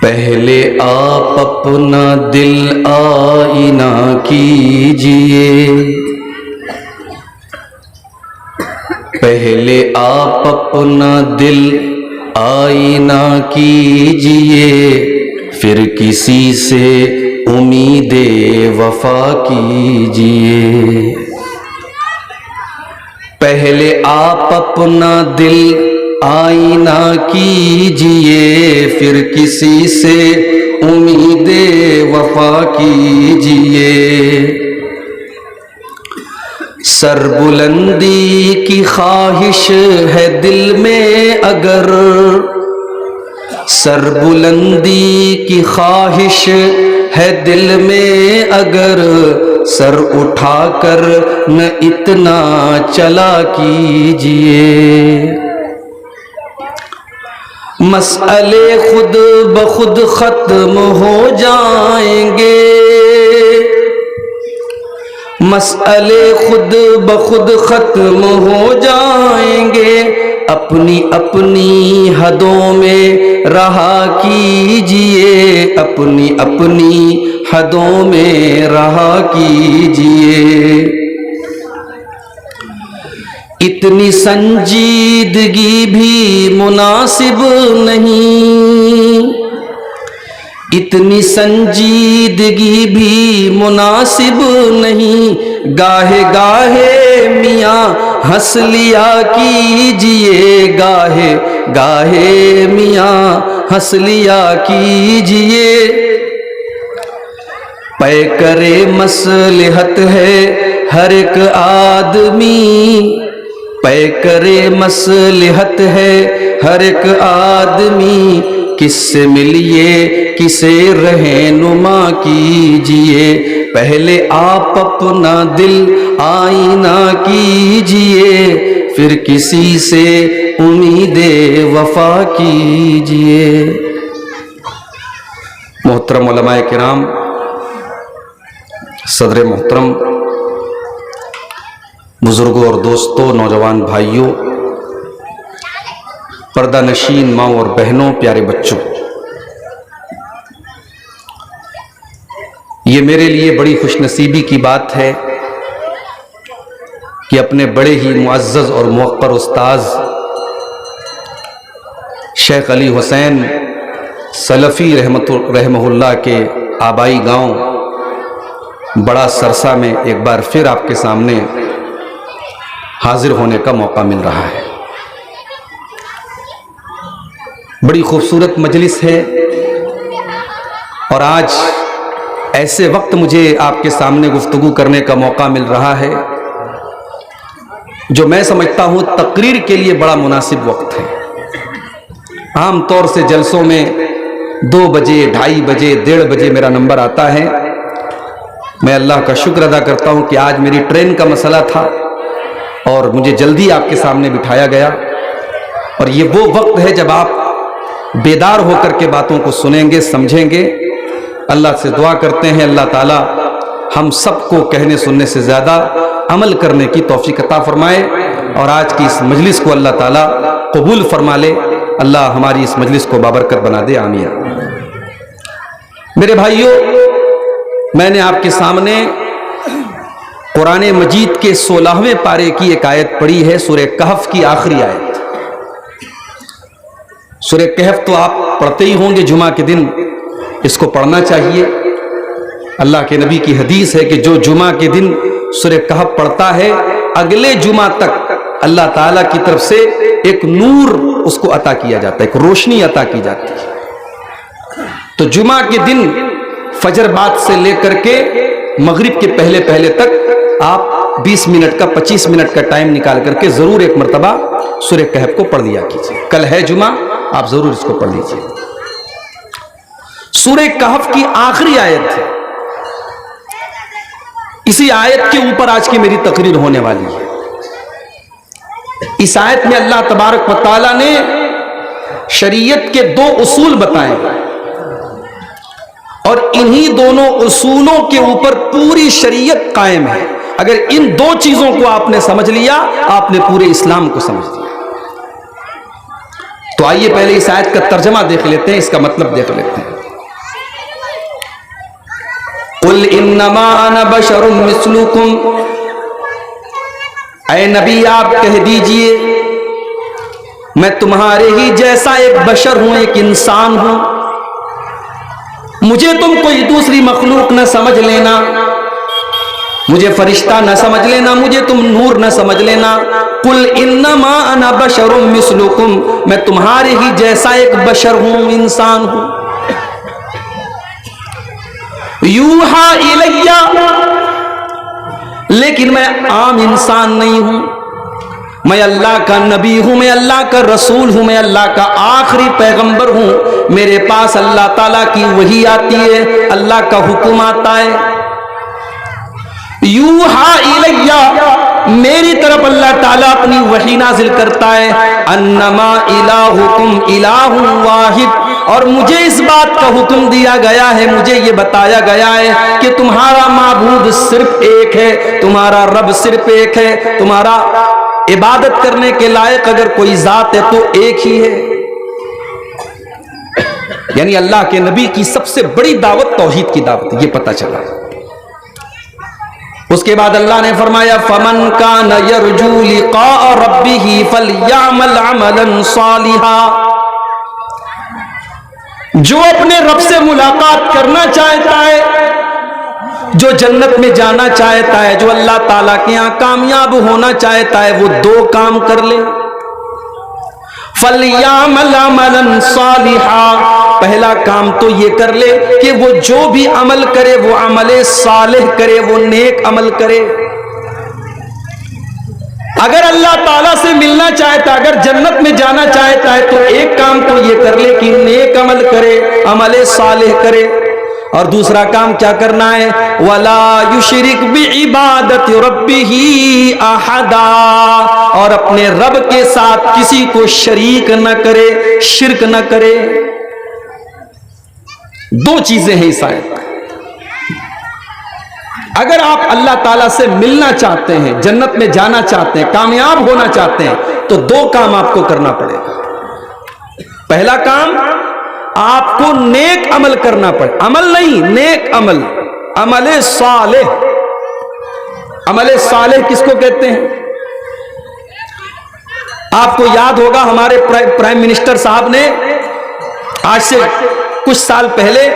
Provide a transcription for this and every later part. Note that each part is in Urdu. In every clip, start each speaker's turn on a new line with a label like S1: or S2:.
S1: پہلے آپ اپنا دل آئینہ کیجئے، پہلے آپ اپنا دل آئینہ کیجئے، پھر کسی سے امید وفا کیجئے۔ پہلے آپ اپنا دل آئینہ کیجئے، پھر کسی سے امید وفا کیجئے۔ سر بلندی کی خواہش ہے دل میں اگر، سر بلندی کی خواہش ہے دل میں اگر، سر اٹھا کر نہ اتنا چلا کیجئے۔ مسئلے خود بخود ختم ہو جائیں گے، مسئلے خود بخود ختم ہو جائیں گے، اپنی اپنی حدوں میں رہا کیجئے، اپنی اپنی حدوں میں رہا کیجئے۔ اتنی سنجیدگی بھی مناسب نہیں، اتنی سنجیدگی بھی مناسب نہیں، گاہے گاہے میاں ہنس لیا کیجئے، گاہے گاہے میاں ہنس لیا کیجئے۔ پیکر مصلحت ہے ہر ایک آدمی، پیکر مصلحت ہے ہر ایک آدمی، کس سے ملیے کسے رہنما کیجئے۔ پہلے آپ اپنا دل آئینہ کیجئے، پھر کسی سے امید وفا کیجئے۔ محترم علماء کرام، صدر محترم، بزرگوں اور دوستوں، نوجوان بھائیوں، پردہ نشین ماں اور بہنوں، پیارے بچوں، یہ میرے لیے بڑی خوش نصیبی کی بات ہے کہ اپنے بڑے ہی معزز اور موقر استاذ شیخ علی حسین سلفی رحمہ اللہ کے آبائی گاؤں بڑا سرسا میں ایک بار پھر آپ کے سامنے حاضر ہونے کا موقع مل رہا ہے۔ بڑی خوبصورت مجلس ہے، اور آج ایسے وقت مجھے آپ کے سامنے گفتگو کرنے کا موقع مل رہا ہے جو میں سمجھتا ہوں تقریر کے لیے بڑا مناسب وقت ہے۔ عام طور سے جلسوں میں 2 بجے، 2:30 بجے، 1:30 بجے میرا نمبر آتا ہے۔ میں اللہ کا شکر ادا کرتا ہوں کہ آج میری ٹرین کا مسئلہ تھا اور مجھے جلدی آپ کے سامنے بٹھایا گیا، اور یہ وہ وقت ہے جب آپ بیدار ہو کر کے باتوں کو سنیں گے، سمجھیں گے۔ اللہ سے دعا کرتے ہیں اللہ تعالی ہم سب کو کہنے سننے سے زیادہ عمل کرنے کی توفیق عطا فرمائے، اور آج کی اس مجلس کو اللہ تعالی قبول فرما لے۔ اللہ ہماری اس مجلس کو بابرکت بنا دے، آمین۔ میرے بھائیوں، میں نے آپ کے سامنے قرآن مجید کے 16ویں پارے کی ایک آیت پڑھی ہے، سورہ کہف کی آخری آیت۔ سورہ کہف تو آپ پڑھتے ہی ہوں گے، جمعہ کے دن اس کو پڑھنا چاہیے۔ اللہ کے نبی کی حدیث ہے کہ جو جمعہ کے دن سورہ کہف پڑھتا ہے، اگلے جمعہ تک اللہ تعالیٰ کی طرف سے ایک نور اس کو عطا کیا جاتا ہے، ایک روشنی عطا کی جاتی ہے۔ تو جمعہ کے دن فجر بعد سے لے کر کے مغرب کے پہلے پہلے تک آپ 20 منٹ کا 25 منٹ کا ٹائم نکال کر کے ضرور ایک مرتبہ سورہ کہف کو پڑھ لیا کیجیے۔ کل ہے جمعہ، آپ ضرور اس کو پڑھ لیجیے۔ سورہ کہف کی آخری آیت ہے، اسی آیت کے اوپر آج کی میری تقریر ہونے والی ہے۔ اس آیت میں اللہ تبارک و تعالیٰ نے شریعت کے 2 اصول بتائے، اور انہی دونوں اصولوں کے اوپر پوری شریعت قائم ہے۔ اگر ان 2 چیزوں کو آپ نے سمجھ لیا، آپ نے پورے اسلام کو سمجھ لیا۔ تو آئیے پہلے اس آیت کا ترجمہ دیکھ لیتے ہیں، اس کا مطلب دیکھ لیتے ہیں۔ قل انما انا بشر مثلکم، اے نبی آپ کہہ دیجئے میں تمہارے ہی جیسا ایک بشر ہوں، ایک انسان ہوں، مجھے تم کوئی دوسری مخلوق نہ سمجھ لینا، مجھے فرشتہ نہ سمجھ لینا، مجھے تم نور نہ سمجھ لینا۔ قل انما انا بشر مثلکم، میں تمہارے ہی جیسا ایک بشر ہوں، انسان ہوں۔ یوحا الیہ، لیکن میں عام انسان نہیں ہوں، میں اللہ کا نبی ہوں، میں اللہ کا رسول ہوں، میں اللہ کا آخری پیغمبر ہوں۔ میرے پاس اللہ تعالیٰ کی وحی آتی ہے، اللہ کا حکم آتا ہے۔ یوحا الیہ، میری طرف اللہ تعالیٰ اپنی وحی نازل کرتا ہے، انما الہکم الہ واحد، اور مجھے اس بات کا حکم دیا گیا ہے، مجھے یہ بتایا گیا ہے کہ تمہارا معبود صرف ایک ہے، تمہارا رب صرف ایک ہے، تمہارا عبادت کرنے کے لائق اگر کوئی ذات ہے تو ایک ہی ہے۔ یعنی اللہ کے نبی کی سب سے بڑی دعوت توحید کی دعوت، یہ پتہ چلا۔ اس کے بعد اللہ نے فرمایا فَمَنْ كَانَ يَرْجُو لِقَاءَ رَبِّهِ فَلْيَعْمَلْ عَمَلًا صَالِحًا، جو اپنے رب سے ملاقات کرنا چاہتا ہے، جو جنت میں جانا چاہتا ہے، جو اللہ تعالیٰ کے یہاں کامیاب ہونا چاہتا ہے، وہ دو کام کر لے۔ فَلْيَعْمَلْ عَمَلًا صَالِحًا، پہلا کام تو یہ کر لے کہ وہ جو بھی عمل کرے وہ عمل صالح کرے، وہ نیک عمل کرے۔ اگر اللہ تعالیٰ سے ملنا چاہتا ہے، اگر جنت میں جانا چاہتا ہے تو ایک کام تو یہ کر لے کہ نیک عمل کرے، عمل صالح کرے۔ اور دوسرا کام کیا کرنا ہے؟ وَلَا يُشْرِكْ بِعِبَادَةِ رَبِّهِ أَحَدًا، اور اپنے رب کے ساتھ کسی کو شریک نہ کرے، شرک نہ کرے۔ دو چیزیں ہیں اس آیت میں۔ اگر آپ اللہ تعالیٰ سے ملنا چاہتے ہیں، جنت میں جانا چاہتے ہیں، کامیاب ہونا چاہتے ہیں، تو دو کام آپ کو کرنا پڑے گا۔ پہلا کام، آپ کو نیک عمل کرنا پڑے، عمل نہیں، نیک عمل، عمل صالح۔ عمل صالح کس کو کہتے ہیں؟ آپ کو یاد ہوگا ہمارے پرائم منسٹر صاحب نے آج سے کچھ سال پہلے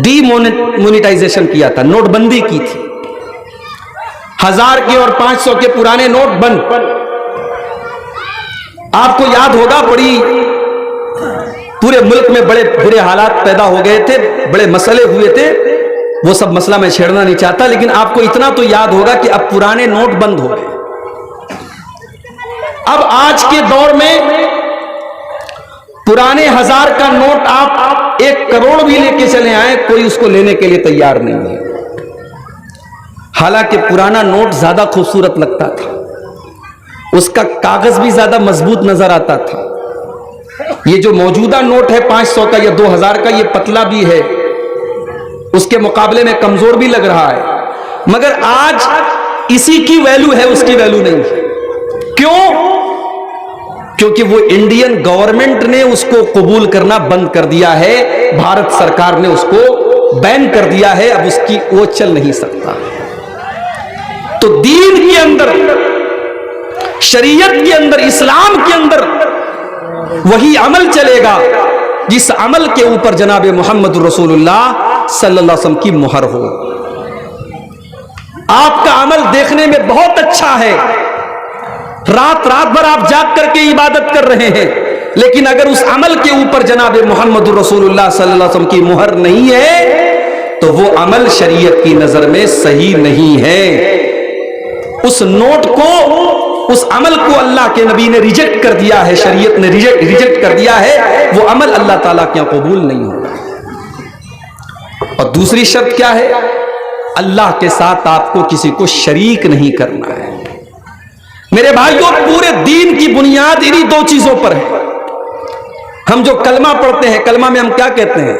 S1: ڈی مونیٹائزیشن کیا تھا، نوٹ بندی کی تھی۔ 1000 کے اور 500 کے پرانے نوٹ بند۔ آپ کو یاد ہوگا بڑی پورے ملک میں بڑے برے حالات پیدا ہو گئے تھے، بڑے مسئلے ہوئے تھے، وہ سب مسئلہ میں چھیڑنا نہیں چاہتا، لیکن آپ کو اتنا تو یاد ہوگا کہ اب پرانے نوٹ بند ہو گئے۔ اب آج کے دور میں پرانے 1000 کا نوٹ آپ 1 کروڑ بھی لے کے چلے آئے، کوئی اس کو لینے کے لیے تیار نہیں ہے۔ حالانکہ پرانا نوٹ زیادہ خوبصورت لگتا تھا، اس کا کاغذ بھی زیادہ مضبوط نظر آتا تھا۔ یہ جو موجودہ نوٹ ہے 500 کا یا 2000 کا، یہ پتلا بھی ہے، اس کے مقابلے میں کمزور بھی لگ رہا ہے، مگر آج اسی کی ویلیو ہے، اس کی ویلیو نہیں ہے۔ کیوں؟ کیونکہ وہ انڈین گورنمنٹ نے اس کو قبول کرنا بند کر دیا ہے، بھارت سرکار نے اس کو بین کر دیا ہے، اب اس کی وہ چل نہیں سکتا۔ تو دین کے اندر، شریعت کے اندر، اسلام کے اندر وہی عمل چلے گا جس عمل کے اوپر جناب محمد رسول اللہ صلی اللہ علیہ وسلم کی مہر ہو۔ آپ کا عمل دیکھنے میں بہت اچھا ہے، رات بھر آپ جاگ کر کے عبادت کر رہے ہیں، لیکن اگر اس عمل کے اوپر جناب محمد رسول اللہ صلی اللہ علیہ وسلم کی مہر نہیں ہے تو وہ عمل شریعت کی نظر میں صحیح نہیں ہے۔ اس نوٹ کو، اس عمل کو اللہ کے نبی نے ریجیکٹ کر دیا ہے، شریعت نے ریجیکٹ کر دیا ہے، وہ عمل اللہ تعالیٰ کے یہاں قبول نہیں ہوگا۔ اور دوسری شرط کیا ہے؟ اللہ کے ساتھ آپ کو کسی کو شریک نہیں کرنا ہے۔ میرے بھائیوں، پورے دین کی بنیاد انہی دو چیزوں پر ہے۔ ہم جو کلمہ پڑھتے ہیں، کلمہ میں ہم کیا کہتے ہیں؟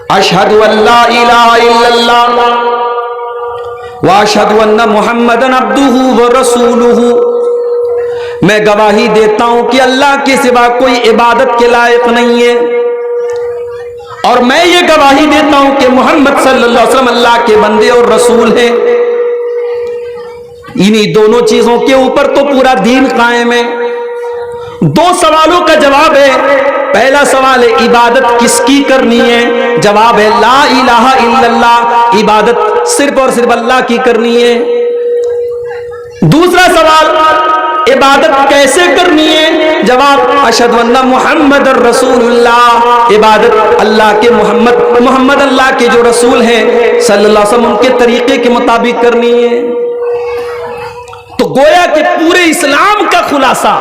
S1: اشہد ان لا الہ الا اللہ واشہد ان محمدًا عبدہ ورسولہ، میں گواہی دیتا ہوں کہ اللہ کے سوا کوئی عبادت کے لائق نہیں ہے، اور میں یہ گواہی دیتا ہوں کہ محمد صلی اللہ علیہ وسلم اللہ کے بندے اور رسول ہیں۔ انہی دونوں چیزوں کے اوپر تو پورا دین قائم ہے۔ دو سوالوں کا جواب ہے۔ پہلا سوال ہے عبادت کس کی کرنی ہے؟ جواب ہے لا الہ الا اللہ، عبادت صرف اور صرف اللہ کی کرنی ہے۔ دوسرا سوال عبادت کیسے کرنی ہے؟ جواب اشہد ان محمد الرسول اللہ، عبادت اللہ کے محمد اللہ کے جو رسول ہیں صلی اللہ علیہ وسلم ان کے طریقے کے مطابق کرنی ہے۔ تو گویا کہ پورے اسلام کا خلاصہ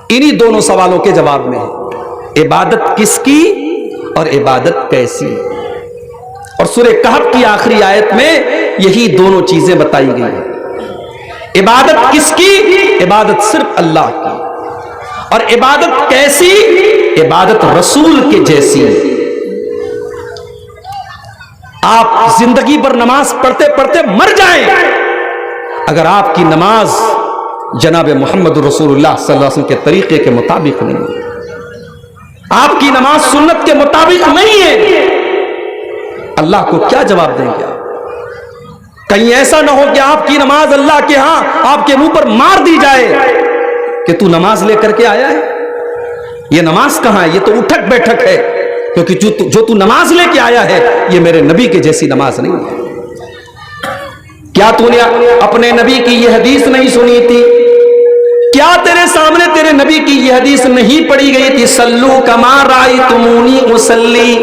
S1: انہی دونوں سوالوں کے جواب میں ہے، عبادت کس کی اور عبادت کیسی۔ اور سورہ کہف کی آخری آیت میں یہی دونوں چیزیں بتائی گئی ہیں۔ عبادت کس کی؟ عبادت صرف اللہ کی، اور عبادت کیسی؟ عبادت رسول کے جیسی۔ آپ زندگی بھر نماز پڑھتے پڑھتے مر جائیں، اگر آپ کی نماز جناب محمد رسول اللہ صلی اللہ علیہ وسلم کے طریقے کے مطابق نہیں ہے، آپ کی نماز سنت کے مطابق نہیں ہے، اللہ کو کیا جواب دیں گے آپ؟ کہیں ایسا نہ ہو کہ آپ کی نماز اللہ کے ہاں آپ کے منہ پر مار دی جائے کہ تو نماز لے کر کے آیا ہے، یہ نماز کہاں ہے، یہ تو اٹھک بیٹھک ہے، کیونکہ جو تو نماز لے کے آیا ہے یہ میرے نبی کے جیسی نماز نہیں ہے۔ کیا تو نے اپنے نبی کی یہ حدیث نہیں سنی تھی؟ کیا تیرے سامنے تیرے نبی کی یہ حدیث نہیں پڑھی گئی تھی؟ صلو کما رأیتمونی اصلی،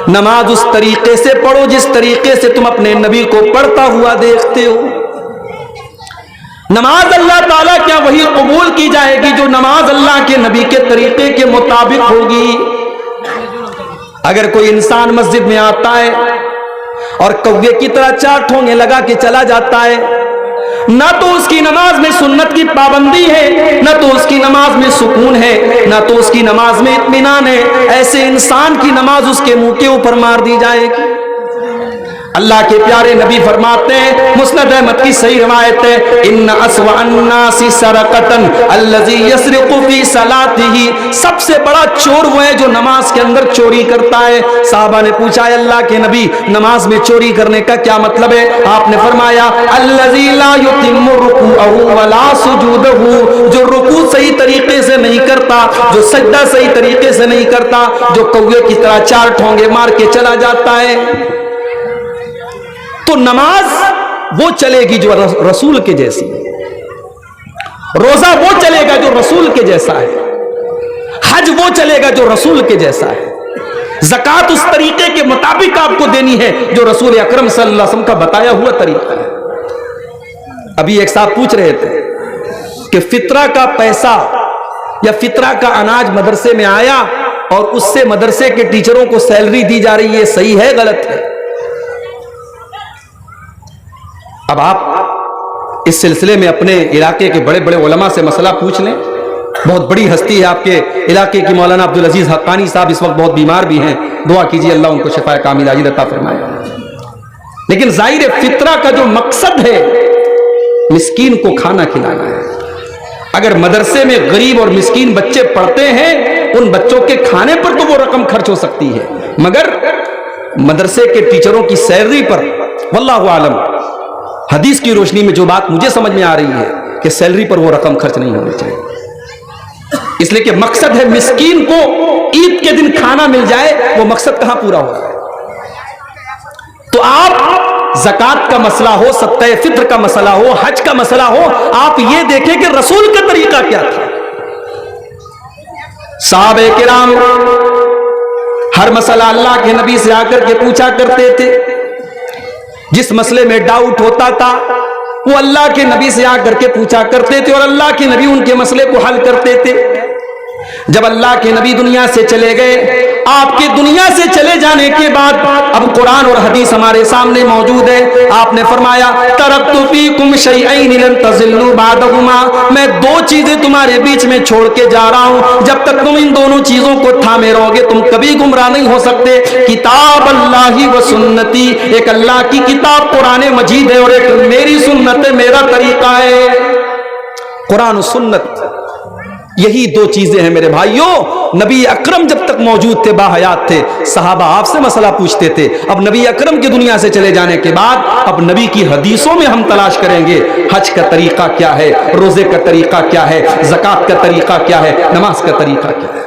S1: نماز اس طریقے سے پڑھو جس طریقے سے تم اپنے نبی کو پڑھتا ہوا دیکھتے ہو۔ نماز اللہ تعالیٰ کیا وہی قبول کی جائے گی جو نماز اللہ کے نبی کے طریقے کے مطابق ہوگی؟ اگر کوئی انسان مسجد میں آتا ہے اور کوے کی طرح چار ٹھونگے لگا کے چلا جاتا ہے، نہ تو اس کی نماز میں سنت کی پابندی ہے، نہ تو اس کی نماز میں سکون ہے، نہ تو اس کی نماز میں اطمینان ہے، ایسے انسان کی نماز اس کے منہ کے اوپر مار دی جائے گی۔ اللہ کے پیارے نبی فرماتے ہیں، مسند احمد کی صحیح روایت ہے، ان اسوأ الناس سرقۃ الذی یسرق فی صلاتہ، سب سے بڑا چور وہ ہے جو نماز کے اندر چوری کرتا ہے۔ صحابہ نے پوچھا ہے اللہ کے نبی نماز میں چوری کرنے کا کیا مطلب ہے؟ آپ نے فرمایا الذی لا یتم رکوعہ ولا سجودہ، جو رکوع صحیح طریقے سے نہیں کرتا، جو سجدہ صحیح طریقے سے نہیں کرتا، جو کوے کی طرح چار ٹھونگے مار کے چلا جاتا ہے۔ تو نماز وہ چلے گی جو رسول کے جیسی، روزہ وہ چلے گا جو رسول کے جیسا ہے، حج وہ چلے گا جو رسول کے جیسا ہے، زکوٰۃ اس طریقے کے مطابق آپ کو دینی ہے جو رسول اکرم صلی اللہ علیہ وسلم کا بتایا ہوا طریقہ ہے۔ ابھی ایک صاحب پوچھ رہے تھے کہ فطرہ کا پیسہ یا فطرہ کا اناج مدرسے میں آیا اور اس سے مدرسے کے ٹیچروں کو سیلری دی جا رہی ہے، صحیح ہے غلط ہے؟ اب آپ اس سلسلے میں اپنے علاقے کے بڑے بڑے علماء سے مسئلہ پوچھ لیں۔ بہت بڑی ہستی ہے آپ کے علاقے کی، مولانا عبدالعزیز حقانی صاحب اس وقت بہت بیمار بھی ہیں، دعا کیجیے اللہ ان کو شفا کاملہ عاجل عطا فرمائے۔ لیکن ظاہر فطرہ کا جو مقصد ہے مسکین کو کھانا کھلانا ہے۔ اگر مدرسے میں غریب اور مسکین بچے پڑھتے ہیں ان بچوں کے کھانے پر تو وہ رقم خرچ ہو سکتی ہے، مگر مدرسے کے ٹیچروں کی سیلری پر واللہ عالم حدیث کی روشنی میں جو بات مجھے سمجھ میں آ رہی ہے کہ سیلری پر وہ رقم خرچ نہیں ہونی چاہیے، اس لیے کہ مقصد ہے مسکین کو عید کے دن کھانا مل جائے، وہ مقصد کہاں پورا ہو رہا ہے؟ تو آپ زکوٰۃ کا مسئلہ ہو، صدقہ فطر کا مسئلہ ہو، حج کا مسئلہ ہو، آپ یہ دیکھیں کہ رسول کا طریقہ کیا تھا۔ صحابہ کرام ہر مسئلہ اللہ کے نبی سے آ کر کے پوچھا کرتے تھے، جس مسئلے میں ڈاؤٹ ہوتا تھا وہ اللہ کے نبی سے آ کر کے پوچھا کرتے تھے اور اللہ کے نبی ان کے مسئلے کو حل کرتے تھے۔ جب اللہ کے نبی دنیا سے چلے گئے، آپ کے دنیا سے چلے جانے کے بعد اب قرآن اور حدیث ہمارے سامنے موجود ہے۔ آپ نے فرمایا ترکت فیکم شیئین لن تضلوا بعدہما، میں دو چیزیں تمہارے بیچ میں چھوڑ کے جا رہا ہوں، جب تک تم ان دونوں چیزوں کو تھامے رہو گے تم کبھی گمراہ نہیں ہو سکتے۔ کتاب اللہ و سنتی، ایک اللہ کی کتاب قرآن مجید ہے اور ایک میری سنت ہے، میرا طریقہ ہے۔ قرآن و سنت یہی دو چیزیں ہیں میرے بھائیوں. نبی اکرم جب تک موجود تھے، باحیات تھے، صحابہ آپ سے مسئلہ پوچھتے تھے. اب نبی اکرم کی دنیا سے چلے جانے کے بعد اب نبی کی حدیثوں میں ہم تلاش کریں گے حج کا طریقہ کیا ہے، روزے کا طریقہ کیا ہے، زکوٰۃ کا طریقہ کیا ہے، نماز کا طریقہ کیا ہے.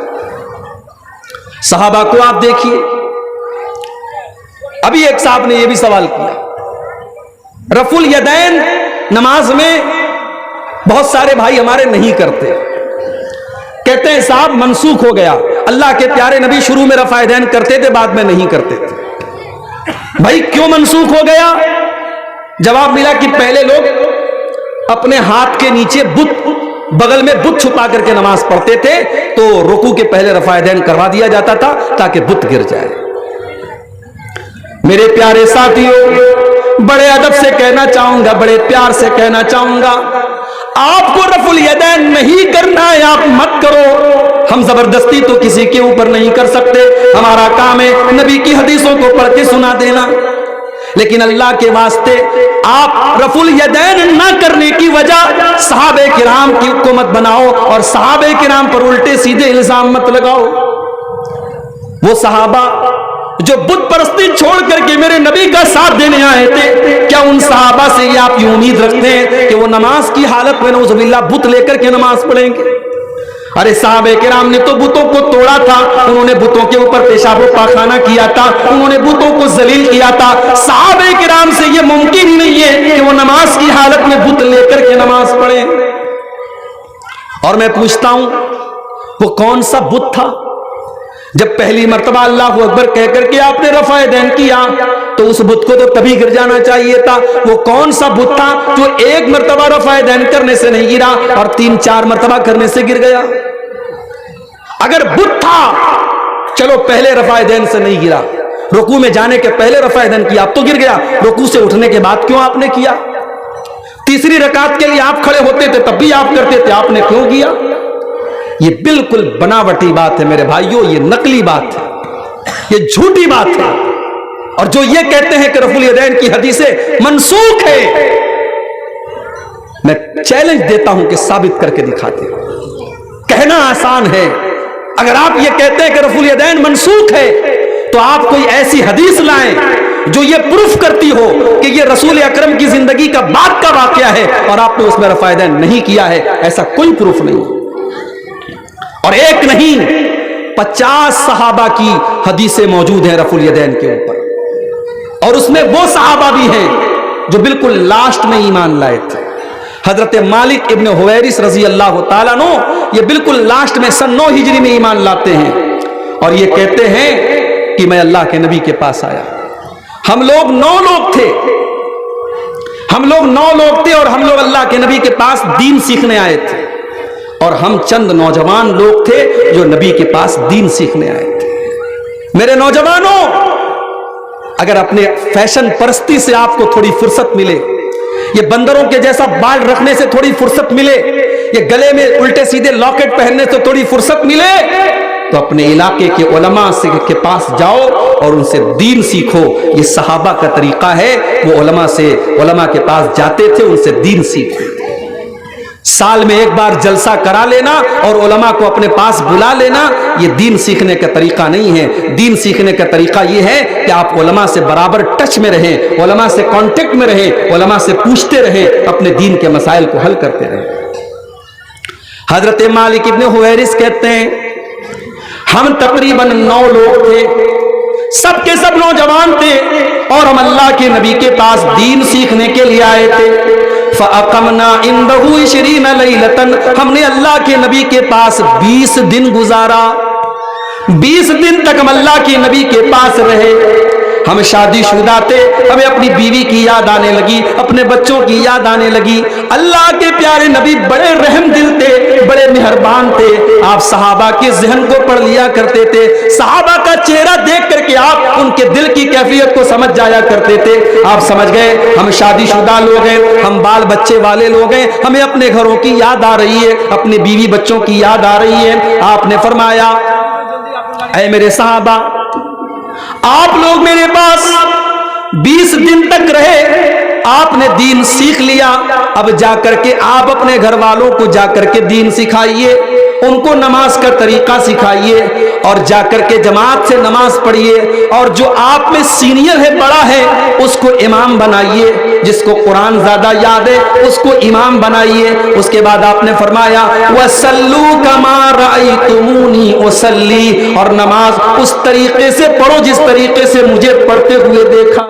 S1: صحابہ کو آپ دیکھیے. ابھی ایک صاحب نے یہ بھی سوال کیا، رفع الیدین نماز میں بہت سارے بھائی ہمارے نہیں کرتے، کہتے ہیں صاحب منسوخ ہو گیا، اللہ کے پیارے نبی شروع میں رفع یدین کرتے تھے، بعد میں نہیں کرتے تھے. بھائی کیوں منسوخ ہو گیا؟ جواب ملا کہ پہلے لوگ اپنے ہاتھ کے نیچے بت، بغل میں بت چھپا کر کے نماز پڑھتے تھے، تو رکوع کے پہلے رفع یدین کروا دیا جاتا تھا تاکہ بت گر جائے. میرے پیارے ساتھیوں، بڑے ادب سے کہنا چاہوں گا، بڑے پیار سے کہنا چاہوں گا، آپ کو رفع الیدین نہیں کرنا ہے آپ مت کرو. ہم زبردستی تو کسی کے اوپر نہیں کر سکتے، ہمارا کام ہے نبی کی حدیثوں کو پڑھ کے سنا دینا. لیکن اللہ کے واسطے آپ رفع الیدین نہ کرنے کی وجہ صحابہ کرام کی کو مت بناؤ اور صحابہ کرام پر الٹے سیدھے الزام مت لگاؤ. وہ صحابہ جو بت پرستی چھوڑ کر کے میرے نبی کا ساتھ دینے آئے تھے، کیا ان صحابہ سے یہ آپ یہ امید رکھتے ہیں کہ وہ نماز کی حالت میں نعوذ باللہ بت لے کر کے نماز پڑھیں گے؟ ارے صحابہ کرام نے تو بتوں کو توڑا تھا، انہوں نے بتوں کے اوپر پیشاب و پاخانہ کیا تھا، انہوں نے بتوں کو ذلیل کیا تھا. صحابہ کرام سے یہ ممکن ہی نہیں ہے کہ وہ نماز کی حالت میں بت لے کر کے نماز پڑھیں. اور میں پوچھتا ہوں وہ کون سا بت تھا؟ جب پہلی مرتبہ اللہ اکبر کہہ کر کے آپ نے رفع یدین کیا تو اس بت کو تو تبھی گر جانا چاہیے تھا. وہ کون سا بت تھا جو ایک مرتبہ رفع یدین کرنے سے نہیں گرا اور 3-4 مرتبہ کرنے سے گر گیا؟ اگر بت تھا چلو پہلے رفع یدین سے نہیں گرا، رکوع میں جانے کے پہلے رفع یدین کیا اب تو گر گیا، رکوع سے اٹھنے کے بعد کیوں آپ نے کیا؟ تیسری رکعت کے لیے آپ کھڑے ہوتے تھے تب بھی آپ کرتے تھے، آپ نے کیوں کیا؟ یہ بالکل بناوٹی بات ہے میرے بھائیوں، یہ نقلی بات ہے، یہ جھوٹی بات ہے. اور جو یہ کہتے ہیں کہ رفع الیدین کی حدیثیں منسوخ ہے، میں چیلنج دیتا ہوں کہ ثابت کر کے دکھاتے. کہنا آسان ہے، اگر آپ یہ کہتے ہیں کہ رفع الیدین منسوخ ہے تو آپ کوئی ایسی حدیث لائیں جو یہ پروف کرتی ہو کہ یہ رسول اکرم کی زندگی کا بعد کا واقعہ ہے اور آپ نے اس میں رفع یدین نہیں کیا ہے. ایسا کوئی پروف نہیں. اور ایک نہیں 50 صحابہ کی حدیثیں موجود ہیں رفع الیدین کے اوپر، اور اس میں وہ صحابہ بھی ہیں جو بالکل لاسٹ میں ایمان لائے تھے. حضرت مالک ابن حویرث رضی اللہ تعالیٰ عنہ یہ بالکل لاسٹ میں سن 9 ہجری میں ایمان لاتے ہیں اور یہ کہتے ہیں کہ میں اللہ کے نبی کے پاس آیا. ہم لوگ 9 لوگ تھے، اور ہم لوگ اللہ کے نبی کے پاس دین سیکھنے آئے تھے، اور ہم چند نوجوان لوگ تھے جو نبی کے پاس دین سیکھنے آئے تھے. میرے نوجوانوں، اگر اپنے فیشن پرستی سے آپ کو تھوڑی فرصت ملے، یہ بندروں کے جیسا بال رکھنے سے تھوڑی فرصت ملے، یہ گلے میں الٹے سیدھے لاکٹ پہننے سے تھوڑی فرصت ملے، تو اپنے علاقے کے علماء کے پاس جاؤ اور ان سے دین سیکھو. یہ صحابہ کا طریقہ ہے، وہ علماء کے پاس جاتے تھے، ان سے دین سیکھو. سال میں ایک بار جلسہ کرا لینا اور علماء کو اپنے پاس بلا لینا یہ دین سیکھنے کا طریقہ نہیں ہے. دین سیکھنے کا طریقہ یہ ہے کہ آپ علماء سے برابر ٹچ میں رہیں، علماء سے کانٹیکٹ میں رہیں، علماء سے پوچھتے رہیں، اپنے دین کے مسائل کو حل کرتے رہیں. حضرت مالک ابن حویرث کہتے ہیں ہم تقریباً 9 لوگ تھے، سب کے سب نوجوان تھے، اور ہم اللہ کے نبی کے پاس دین سیکھنے کے لیے آئے تھے. فَأَقَمْنَا عِنْدَهُ 20 لَيْلَةً، ہم نے اللہ کے نبی کے پاس 20 دن گزارا. 20 دن تک ہم اللہ کے نبی کے پاس رہے. ہم شادی شدہ تھے، ہمیں اپنی بیوی کی یاد آنے لگی، اپنے بچوں کی یاد آنے لگی. اللہ کے پیارے نبی بڑے رحم دل تھے، بڑے مہربان تھے. آپ صحابہ کے ذہن کو پڑھ لیا کرتے تھے، صحابہ کا چہرہ دیکھ کر کے آپ ان کے دل کی کیفیت کو سمجھ جایا کرتے تھے. آپ سمجھ گئے ہم شادی شدہ لوگ ہیں، ہم بال بچے والے لوگ ہیں، ہمیں اپنے گھروں کی یاد آ رہی ہے، اپنے بیوی بچوں کی یاد آ رہی ہے. آپ نے فرمایا اے میرے صحابہ، آپ لوگ میرے پاس 20 دن تک رہے، آپ نے دین سیکھ لیا، اب جا کر کے آپ اپنے گھر والوں کو جا کر کے دین سکھائیے. ان کو نماز کا طریقہ سکھائیے اور جا کر کے جماعت سے نماز پڑھیے، اور جو آپ میں سینئر ہے، بڑا ہے، اس کو امام بنائیے، جس کو قرآن زیادہ یاد ہے اس کو امام بنائیے۔ اس کے بعد آپ نے فرمایا وَصَلُّوا كَمَا رَأَيْتُمُونِي أُصَلِّي، اور نماز اس طریقے سے پڑھو جس طریقے سے مجھے پڑھتے ہوئے دیکھا۔